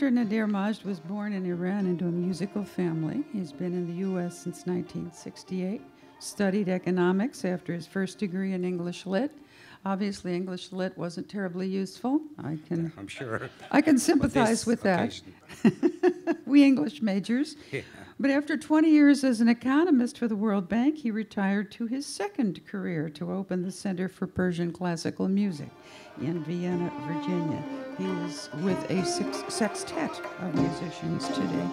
Dr. Nader Majd was born in Iran into a musical family. He's been in the U.S. since 1968, studied economics after his first degree in English Lit. Obviously, English Lit wasn't terribly useful. I'm sure. I can sympathize with that. We English majors. Yeah. But after 20 years as an economist for the World Bank, he retired to his second career to open the Center for Persian Classical Music in Vienna, Virginia. He is with a sextet of musicians today.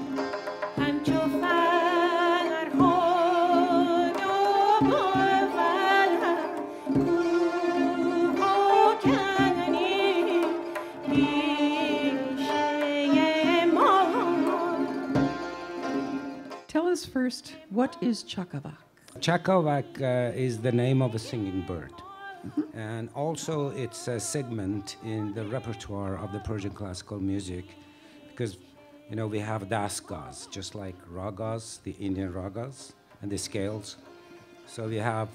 Tell us first, what is Chakavak? Chakavak is the name of a singing bird. And also it's a segment in the repertoire of the Persian classical music because, you know, we have dasgas, just like ragas, the Indian ragas, and the scales. So we have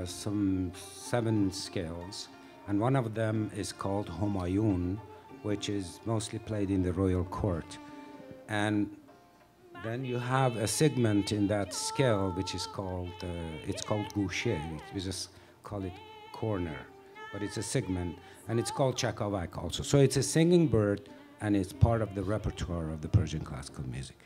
some 7 scales, and one of them is called Homayun, which is mostly played in the royal court. And then you have a segment in that scale which is called, it's called gushe. We just call it corner, but it's a segment, and it's called Chakavak also. So it's a singing bird, and it's part of the repertoire of the Persian classical music.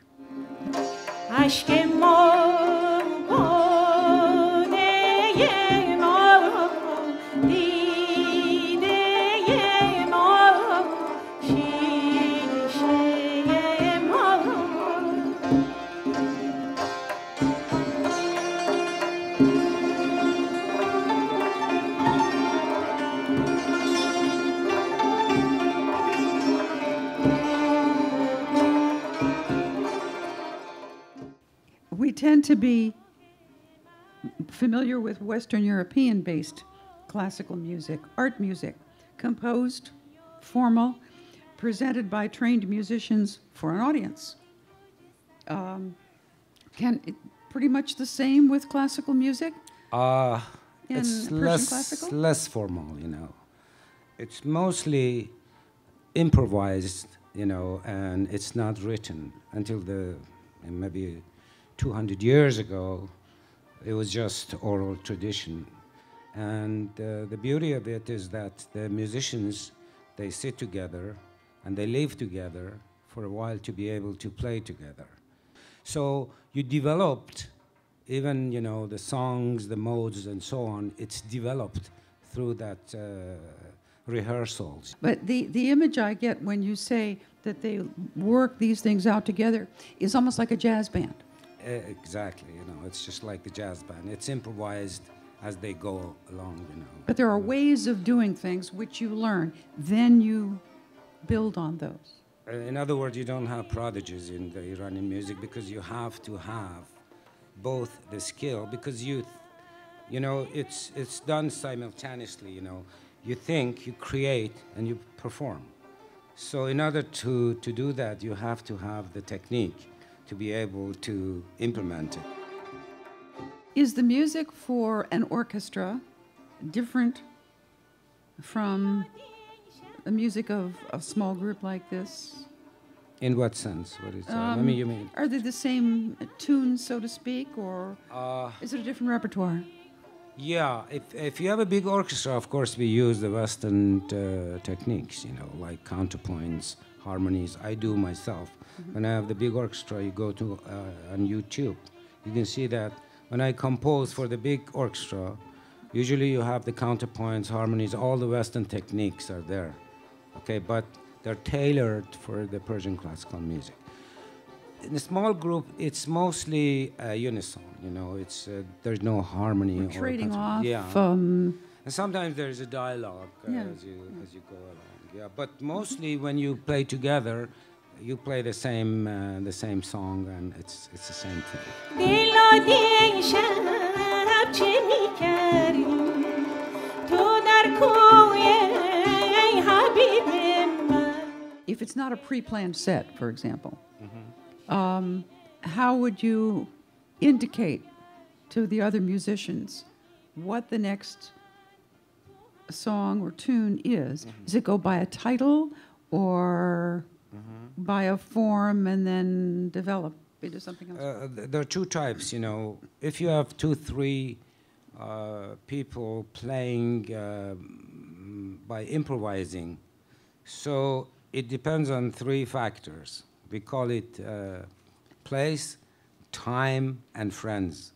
We tend to be familiar with Western European-based classical music, art music, composed, formal, presented by trained musicians for an audience. Pretty much the same with classical music? It's less formal, you know. It's mostly improvised, you know, and it's not written until maybe 200 years ago. It was just oral tradition. And the beauty of it is that the musicians, they sit together and they live together for a while to be able to play together. So you developed, even, you know, the songs, the modes, and so on, it's developed through that rehearsals. But the image I get when you say that they work these things out together is almost like a jazz band. Exactly, you know, it's just like the jazz band. It's improvised as they go along, you know. But there are ways of doing things which you learn, then you build on those. In other words, you don't have prodigies in the Iranian music because you have to have both the skill, because you know, it's done simultaneously, you know. You think, you create, and you perform. So in order to do that, you have to have the technique to be able to implement it. Is the music for an orchestra different from the music of a small group like this? In what sense? What is that? I mean, you mean? Are they the same tunes, so to speak, or is it a different repertoire? Yeah, if you have a big orchestra, of course, we use the Western techniques, you know, like counterpoints, harmonies. I do myself. When I have the big orchestra, you go to on YouTube. You can see that when I compose for the big orchestra, usually you have the counterpoints, harmonies, all the Western techniques are there. Okay, but they're tailored for the Persian classical music. In a small group, it's mostly unison. You know, it's there's no harmony. We're trading off. Yeah. And sometimes there's a dialogue as you go along. Yeah, but mostly when you play together, you play the same song, and it's the same thing. If it's not a pre-planned set, for example, how would you indicate to the other musicians what the next song or tune is? Does it go by a title, or by a form and then develop into something else? There are two types, you know. If you have 2, 3 people playing by improvising, so it depends on 3 factors. We call it place, time, and friends.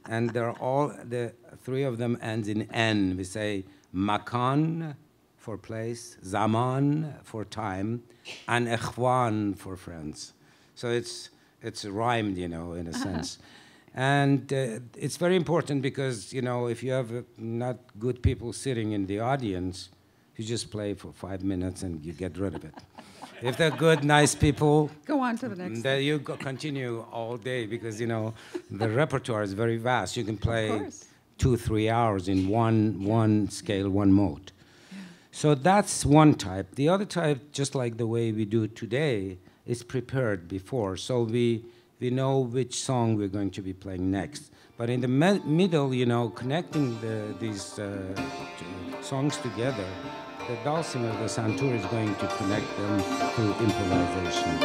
And they're all, the 3 of them ends in N. We say makan for place, zaman for time, and ikhwan for friends. So it's rhymed, you know, in a sense. And it's very important because, you know, if you have not good people sitting in the audience, you just play for 5 minutes and you get rid of it. If they're good, nice people, go on to the next. Then you continue all day because, you know, the repertoire is very vast. You can play 2, 3 hours in one scale, one mode. Yeah. So that's one type. The other type, just like the way we do today, is prepared before. So we know which song we're going to be playing next. But in the middle, you know, connecting these songs together, the dulcimer, the santur, is going to connect them through improvisation.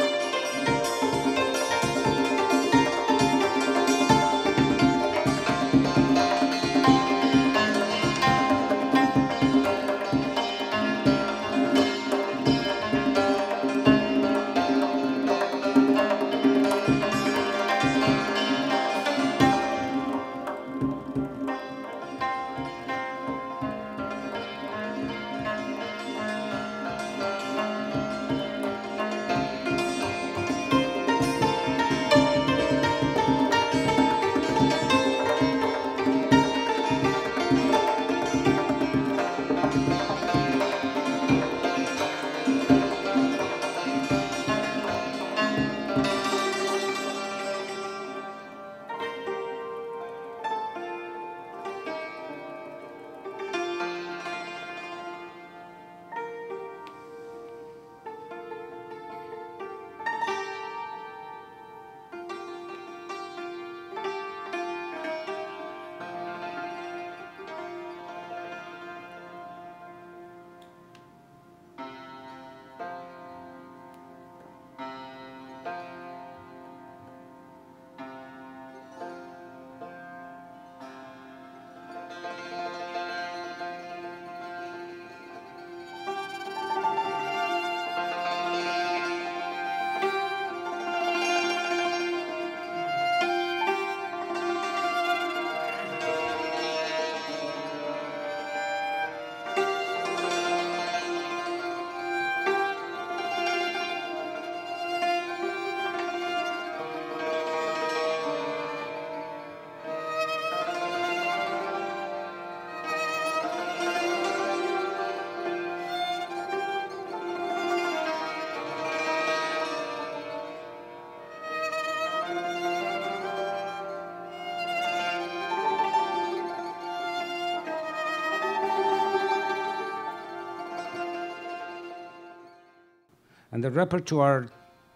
And the repertoire,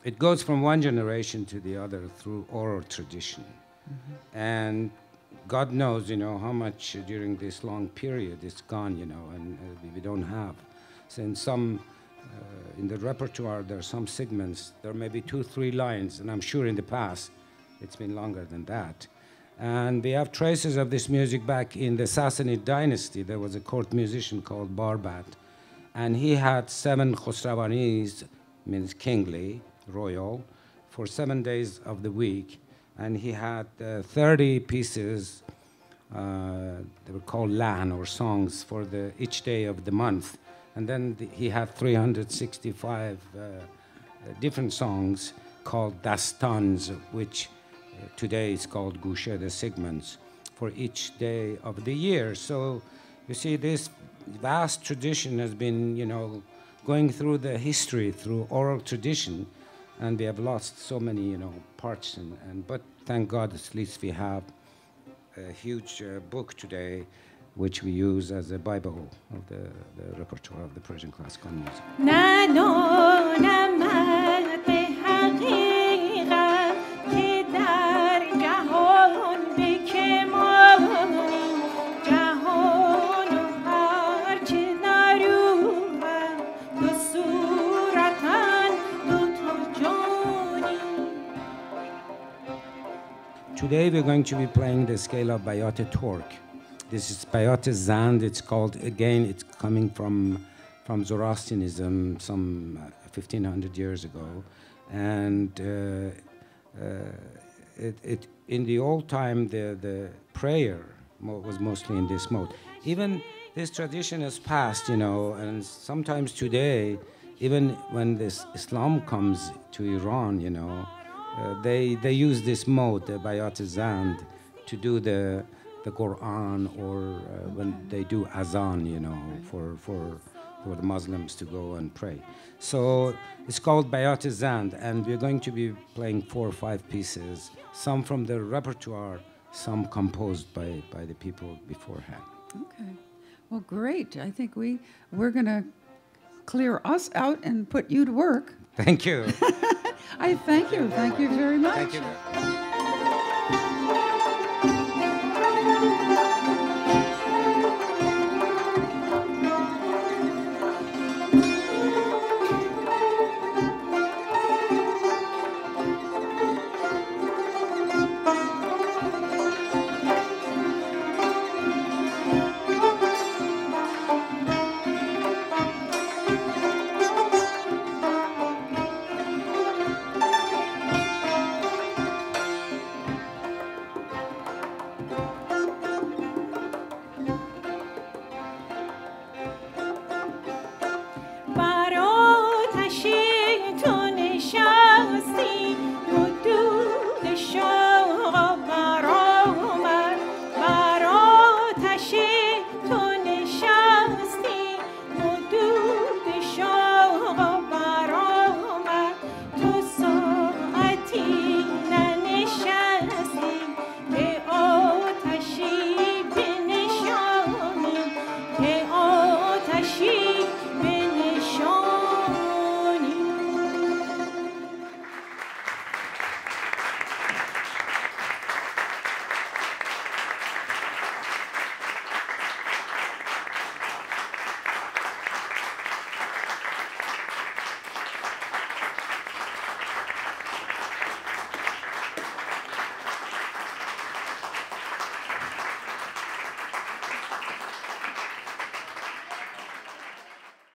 it goes from one generation to the other through oral tradition. Mm-hmm. And God knows, you know, how much during this long period it's gone, you know, and we don't have. So in some, in the repertoire, there are some segments, there may be 2, 3 lines, and I'm sure in the past it's been longer than that. And we have traces of this music back in the Sassanid dynasty. There was a court musician called Barbat, and he had 7 khosravanis, means kingly, royal, for 7 days of the week. And he had 30 pieces, they were called lahn, or songs, for each day of the month. And then he had 365 different songs called dastans, which today is called gushe, the segments, for each day of the year. So you see, this vast tradition has been, you know, going through the history, through oral tradition, and we have lost so many, you know, parts. But thank God, at least we have a huge book today, which we use as a Bible of the repertoire of the Persian classical music. Today we're going to be playing the scale of Bayat Turk. This is Bayat Zand. It's called, again, it's coming from Zoroastrianism some 1500 years ago. And in the old time, the prayer was mostly in this mode. Even this tradition has passed, you know, and sometimes today, even when this Islam comes to Iran, you know, they use this mode, the Bayat Zand, to do the Quran, or when they do azan, you know, for the Muslims to go and pray. So it's called Bayat Zand, and we're going to be playing 4 or 5 pieces, some from the repertoire, some composed by the people beforehand. Okay. Well, great. I think we're going to clear us out and put you to work. Thank you. I thank you. Thank you very much. Thank you.